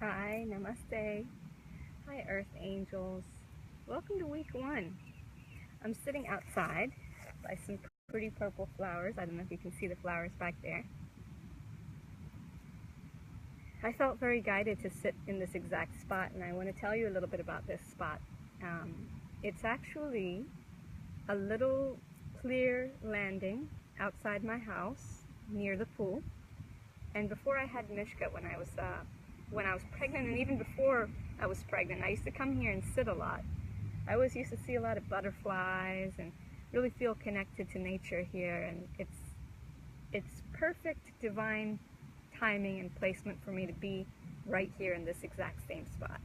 Hi, namaste. Hi, Earth Angels. Welcome to week 1. I'm sitting outside by some pretty purple flowers. I don't know if you can see the flowers back there. I felt very guided to sit in this exact spot, and I want to tell you a little bit about this spot. It's actually a little clear landing outside my house near the pool. And before I had Mishka, when I was pregnant, and even before I was pregnant, I used to come here and sit a lot. I always used to see a lot of butterflies and really feel connected to nature here, and it's perfect divine timing and placement for me to be right here in this exact same spot.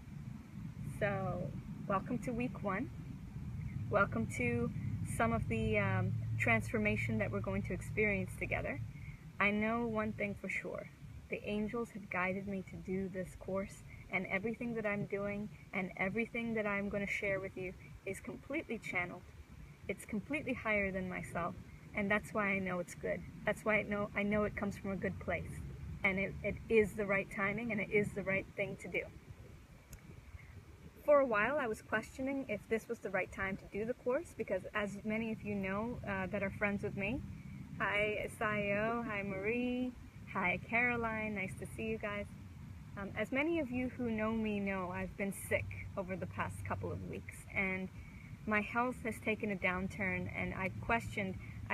So welcome to week 1. Welcome to some of the transformation that we're going to experience together. I know one thing for sure. The angels have guided me to do this course, and everything that I'm doing and everything that I'm going to share with you is completely channeled. It's completely higher than myself, and that's why I know it's good. That's why I know it comes from a good place, and it is the right timing, and it is the right thing to do. For a while, I was questioning if this was the right time to do the course, because as many of you know that are friends with me, hi Sayo, hi Marie, hi Caroline, nice to see you guys. As many of you who know me know, I've been sick over the past couple of weeks, and my health has taken a downturn, and I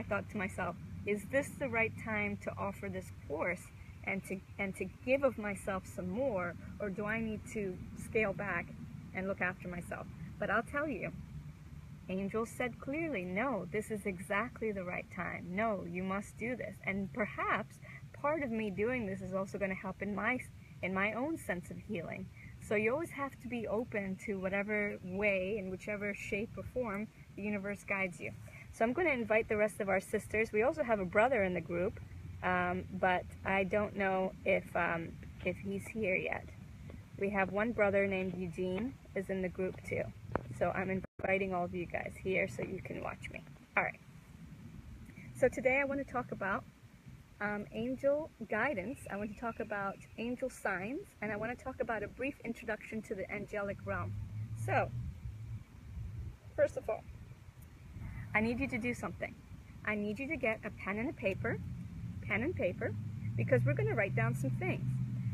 thought to myself, is this the right time to offer this course and to give of myself some more, or do I need to scale back and look after myself? But I'll tell you, angels said clearly, no, this is exactly the right time. No, you must do this. And perhaps part of me doing this is also going to help in my own sense of healing. So you always have to be open to whatever way, in whichever shape or form, the universe guides you. So I'm going to invite the rest of our sisters. We also have a brother in the group, but I don't know if he's here yet. We have one brother named Eugene is in the group too. So I'm inviting all of you guys here so you can watch me. All right. So today I want to talk about angel guidance. I want to talk about angel signs, and I want to talk about a brief introduction to the angelic realm. So, first of all, I need you to do something. I need you to get a pen and paper, because we're going to write down some things.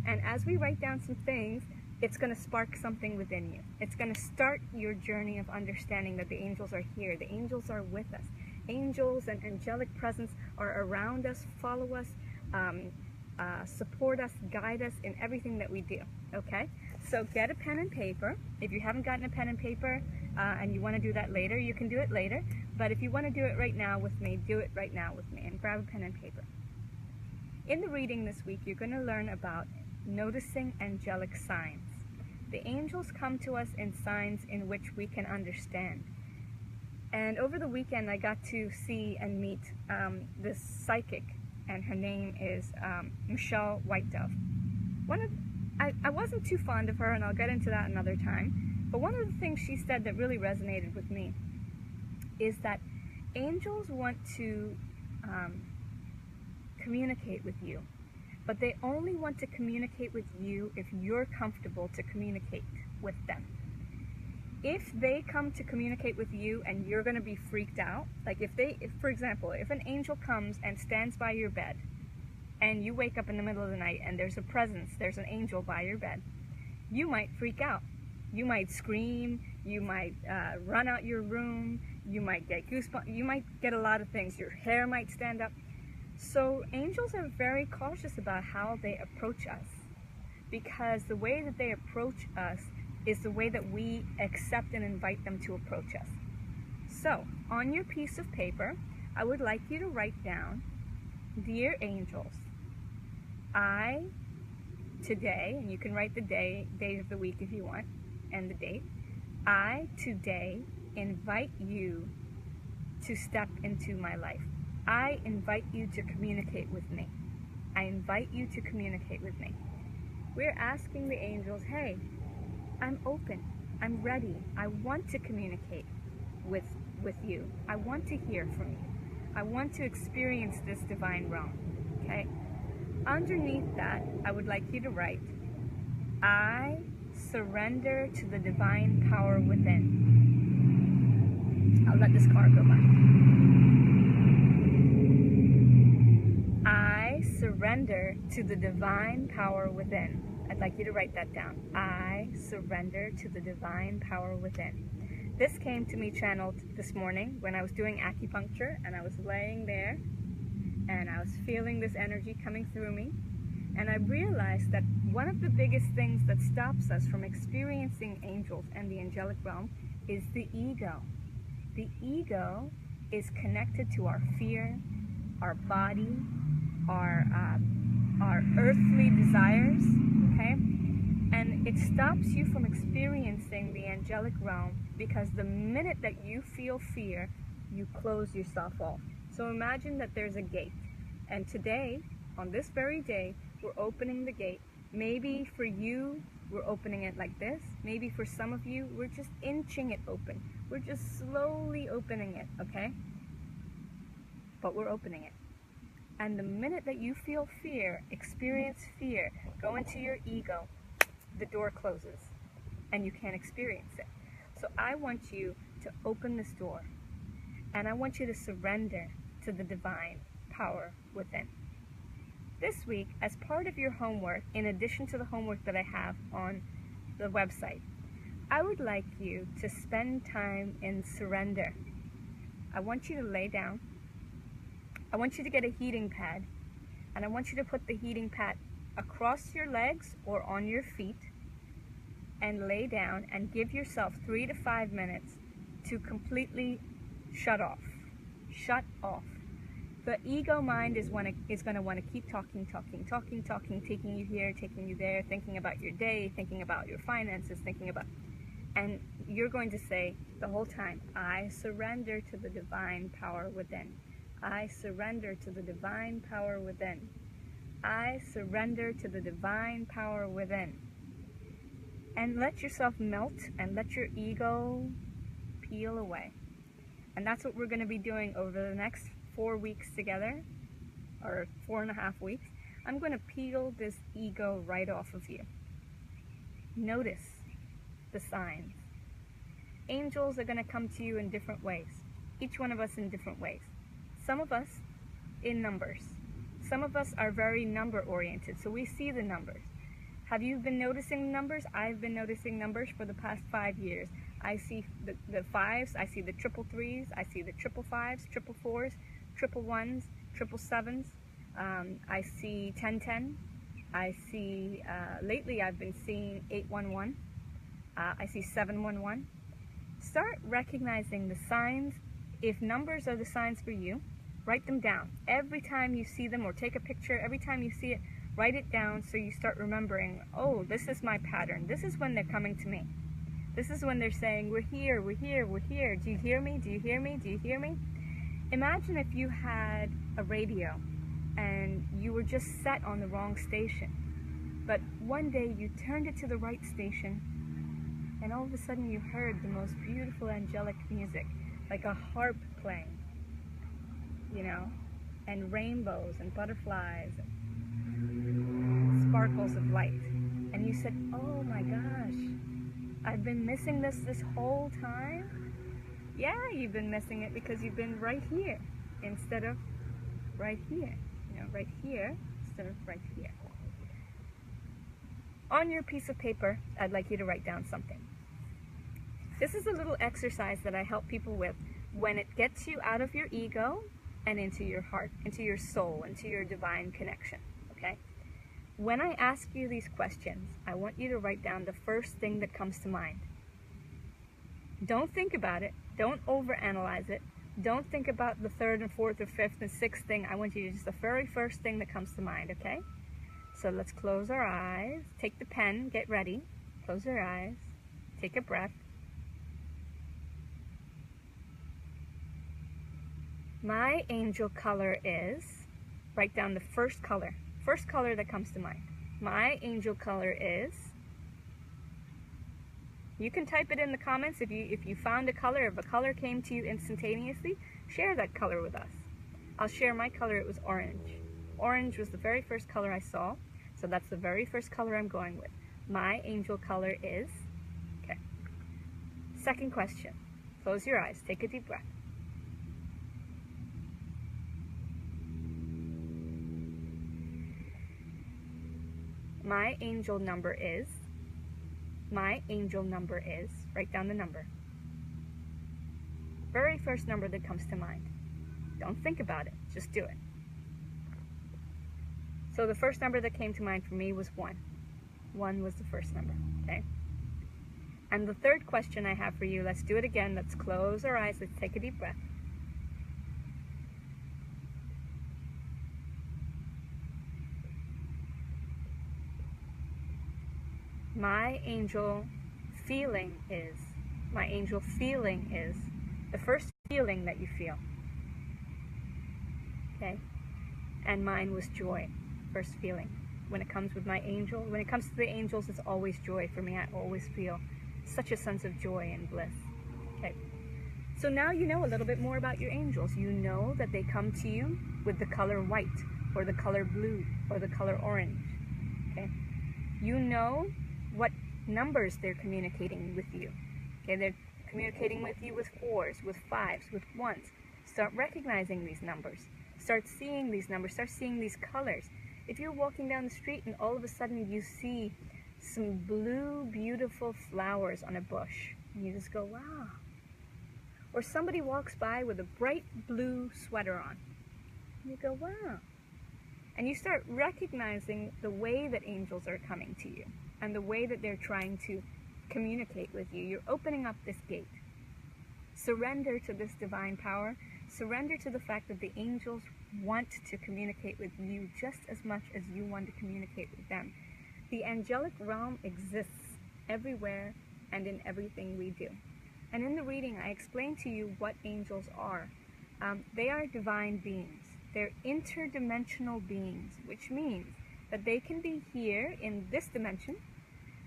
And as we write down some things, it's going to spark something within you. It's going to start your journey of understanding that the angels are here. The angels are with us. Angels and angelic presence are around us, follow us, support us, guide us in everything that we do, okay? So get a pen and paper. If you haven't gotten a pen and paper and you want to do that later, you can do it later. But if you want to do it right now with me, do it right now with me and grab a pen and paper. In the reading this week, you're going to learn about noticing angelic signs. The angels come to us in signs in which we can understand. And over the weekend, I got to see and meet this psychic, and her name is Michelle White Dove. I wasn't too fond of her, and I'll get into that another time, but one of the things she said that really resonated with me is that angels want to communicate with you, but they only want to communicate with you if you're comfortable to communicate with them. If they come to communicate with you and you're going to be freaked out, like if for example, if an angel comes and stands by your bed and you wake up in the middle of the night and there's a presence, there's an angel by your bed, you might freak out. You might scream, you might run out your room, you might get goosebumps, you might get a lot of things, your hair might stand up. So angels are very cautious about how they approach us, because the way that they approach us is the way that we accept and invite them to approach us. So, on your piece of paper, I would like you to write down, Dear angels, I today, and you can write the day of the week if you want, and the date, I today invite you to step into my life. I invite you to communicate with me. I invite you to communicate with me. We're asking the angels, hey, I'm open, I'm ready, I want to communicate with you. I want to hear from you. I want to experience this divine realm, okay? Underneath that, I would like you to write, I surrender to the divine power within. I'll let this car go by. I surrender to the divine power within. I'd like you to write that down. I surrender to the divine power within. This came to me channeled this morning when I was doing acupuncture, and I was laying there and I was feeling this energy coming through me, and I realized that one of the biggest things that stops us from experiencing angels and the angelic realm is the ego. The ego is connected to our fear, our body, our earthly desires, okay? And it stops you from experiencing the angelic realm, because the minute that you feel fear, you close yourself off. So imagine that there's a gate, and today, on this very day, we're opening the gate. Maybe for you, we're opening it like this. Maybe for some of you, we're just inching it open. We're just slowly opening it, okay? But we're opening it. And the minute that you feel fear, experience fear, go into your ego, the door closes and you can't experience it. So I want you to open this door, and I want you to surrender to the divine power within. This week, as part of your homework, in addition to the homework that I have on the website, I would like you to spend time in surrender. I want you to lay down. I want you to get a heating pad, and I want you to put the heating pad across your legs or on your feet, and lay down and give yourself 3 to 5 minutes to completely shut off. Shut off. The ego mind is going to want to keep talking, taking you here, taking you there, thinking about your day, thinking about your finances, and you're going to say the whole time, I surrender to the divine power within. I surrender to the divine power within. I surrender to the divine power within. And let yourself melt and let your ego peel away. And that's what we're going to be doing over the next 4 weeks together, or 4.5 weeks. I'm going to peel this ego right off of you. Notice the signs. Angels are going to come to you in different ways. Each one of us in different ways. Some of us in numbers. Some of us are very number oriented, so we see the numbers. Have you been noticing numbers? I've been noticing numbers for the past 5 years. I see the fives, I see the 333s, I see the 555s, 444s, 111s, 777s. I see 1010. I see, lately I've been seeing 811. I see 711. Start recognizing the signs. If numbers are the signs for you, write them down. Every time you see them, or take a picture, every time you see it, write it down so you start remembering, oh, this is my pattern. This is when they're coming to me. This is when they're saying, we're here, we're here, we're here. Do you hear me? Do you hear me? Do you hear me? Imagine if you had a radio and you were just set on the wrong station. But one day you turned it to the right station, and all of a sudden you heard the most beautiful angelic music, like a harp playing, you know, and rainbows and butterflies and sparkles of light. And you said, oh my gosh, I've been missing this whole time? Yeah, you've been missing it because you've been right here instead of right here. You know, right here instead of right here. On your piece of paper, I'd like you to write down something. This is a little exercise that I help people with when it gets you out of your ego and into your heart, into your soul, into your divine connection, okay? When I ask you these questions, I want you to write down the first thing that comes to mind. Don't think about it. Don't overanalyze it. Don't think about the third and fourth or fifth and sixth thing. I want you to just the very first thing that comes to mind, okay? So let's close our eyes. Take the pen. Get ready. Close your eyes. Take a breath. My angel color is, write down the first color that comes to mind. My angel color is, you can type it in the comments if you found a color. If a color came to you instantaneously, share that color with us. I'll share my color. It was orange. Orange was the very first color I saw, so that's the very first color I'm going with. My angel color is, okay. Second question, close your eyes, take a deep breath. My angel number is, write down the number. Very first number that comes to mind. Don't think about it, just do it. So the first number that came to mind for me was 1. 1 was the first number, okay? And the third question I have for you, let's do it again. Let's close our eyes, let's take a deep breath. My angel feeling is, the first feeling that you feel, okay? And mine was joy, first feeling. When it comes to the angels, it's always joy for me. I always feel such a sense of joy and bliss, okay? So now you know a little bit more about your angels. You know that they come to you with the color white, or the color blue, or the color orange, okay? You know what numbers they're communicating with you. Okay, they're communicating with you with 4s, with 5s, with 1s. Start recognizing these numbers. Start seeing these numbers. Start seeing these colors. If you're walking down the street and all of a sudden you see some blue, beautiful flowers on a bush, and you just go, wow. Or somebody walks by with a bright blue sweater on, and you go, wow. And you start recognizing the way that angels are coming to you and the way that they're trying to communicate with you. You're opening up this gate. Surrender to this divine power. Surrender to the fact that the angels want to communicate with you just as much as you want to communicate with them. The angelic realm exists everywhere and in everything we do. And in the reading, I explained to you what angels are. They are divine beings. They're interdimensional beings, which means that they can be here in this dimension,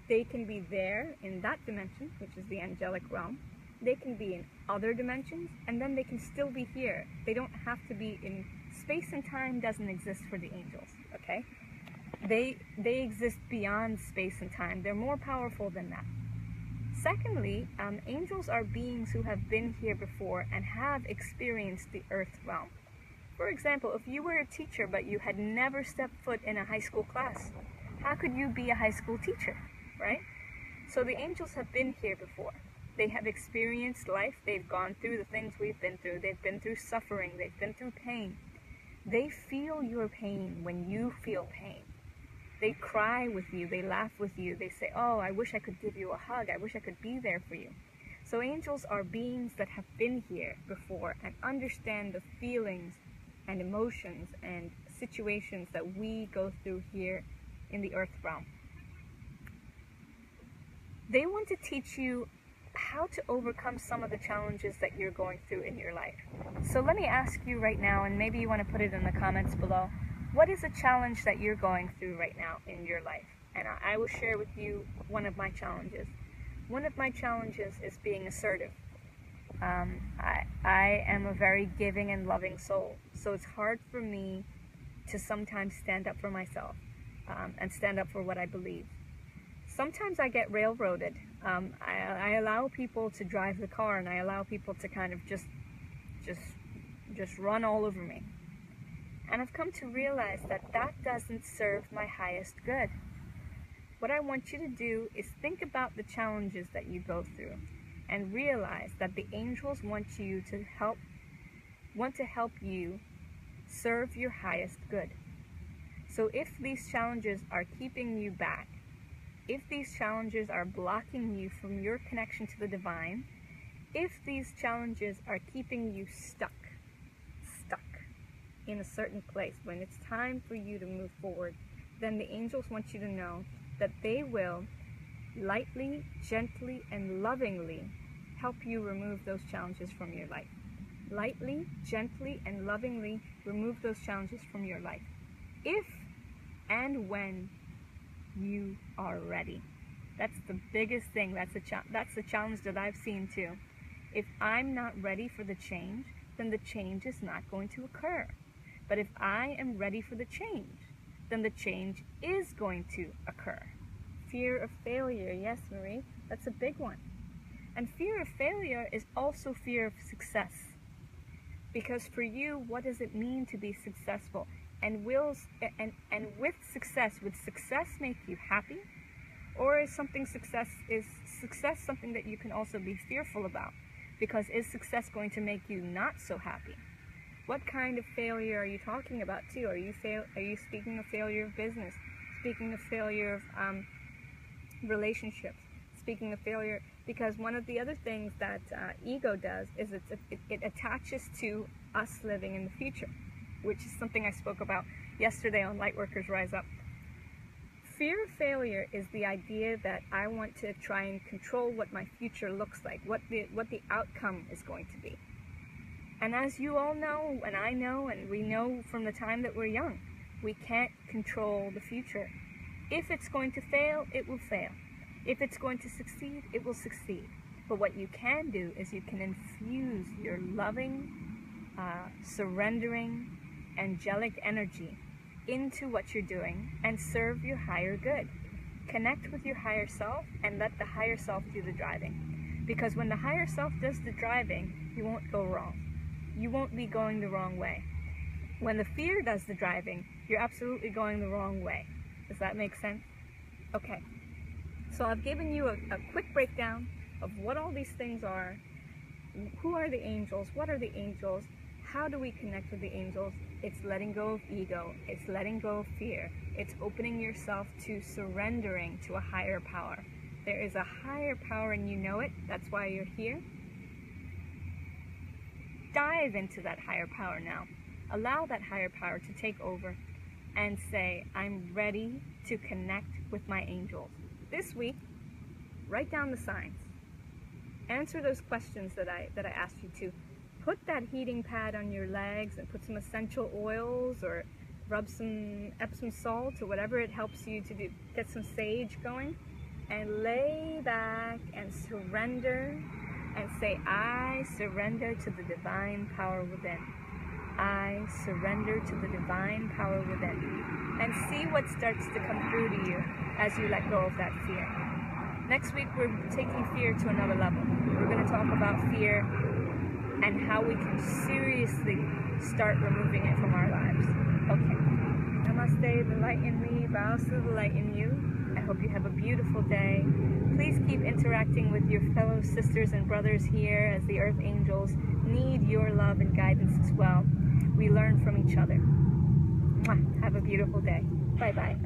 they can be there in that dimension, which is the angelic realm, they can be in other dimensions, and then they can still be here. They don't have to be in space, and time doesn't exist for the angels, okay? They exist beyond space and time. They're more powerful than that. Secondly, angels are beings who have been here before and have experienced the earth realm. For example, if you were a teacher but you had never stepped foot in a high school class, how could you be a high school teacher, right? So the angels have been here before. They have experienced life. They've gone through the things we've been through. They've been through suffering. They've been through pain. They feel your pain when you feel pain. They cry with you. They laugh with you. They say, oh, I wish I could give you a hug. I wish I could be there for you. So angels are beings that have been here before and understand the feelings and emotions and situations that we go through here in the earth realm. They want to teach you how to overcome some of the challenges that you're going through in your life. So let me ask you right now, and maybe you want to put it in the comments below, what is a challenge that you're going through right now in your life? And I will share with you one of my challenges. One of my challenges is being assertive. I am a very giving and loving soul, so it's hard for me to sometimes stand up for myself and stand up for what I believe. Sometimes I get railroaded. I allow people to drive the car, and I allow people to kind of just run all over me. And I've come to realize that that doesn't serve my highest good. What I want you to do is think about the challenges that you go through and realize that the angels want to help you serve your highest good. So if these challenges are keeping you back, if these challenges are blocking you from your connection to the divine, if these challenges are keeping you stuck in a certain place, when it's time for you to move forward, then the angels want you to know that they will lightly, gently, and lovingly help you remove those challenges from your life. Lightly, gently, and lovingly remove those challenges from your life. If and when you are ready. That's the biggest thing. That's the challenge that I've seen too. If I'm not ready for the change, then the change is not going to occur. But if I am ready for the change, then the change is going to occur. fear of failure. Yes, Marie, that's a big one. And fear of failure is also fear of success. Because for you, what does it mean to be successful? And with success, would success make you happy? Or is success something that you can also be fearful about? Because is success going to make you not so happy? What kind of failure are you talking about too? Are you speaking of failure of business? Speaking of failure of relationships? Speaking of failure, because one of the other things that ego does is it attaches to us living in the future, which is something I spoke about yesterday on Lightworkers Rise Up. Fear of failure is the idea that I want to try and control what my future looks like, what the outcome is going to be. And as you all know, and I know, and we know from the time that we're young, we can't control the future. If it's going to fail, it will fail. If it's going to succeed, it will succeed. But what you can do is you can infuse your loving, surrendering, angelic energy into what you're doing and serve your higher good. Connect with your higher self and let the higher self do the driving. Because when the higher self does the driving, you won't go wrong. You won't be going the wrong way. When the fear does the driving, you're absolutely going the wrong way. Does that make sense? Okay. So I've given you a quick breakdown of what all these things are. Who are the angels? What are the angels? How do we connect with the angels? It's letting go of ego. It's letting go of fear. It's opening yourself to surrendering to a higher power. There is a higher power and you know it. That's why you're here. Dive into that higher power now. Allow that higher power to take over and say, I'm ready to connect with my angels. This week, write down the signs. Answer those questions that I asked you to. Put that heating pad on your legs and put some essential oils or rub some Epsom salt or whatever it helps you to do. Get some sage going and lay back and surrender and say, I surrender to the divine power within. I surrender to the divine power within. And see what starts to come through to you as you let go of that fear. Next week, we're taking fear to another level. We're going to talk about fear and how we can seriously start removing it from our lives. Okay. Namaste, the light in me bows to the light in you. I hope you have a beautiful day. Please keep interacting with your fellow sisters and brothers here as the Earth Angels need your love and guidance as well. We learn from each other. Mwah. Have a beautiful day. Bye-bye.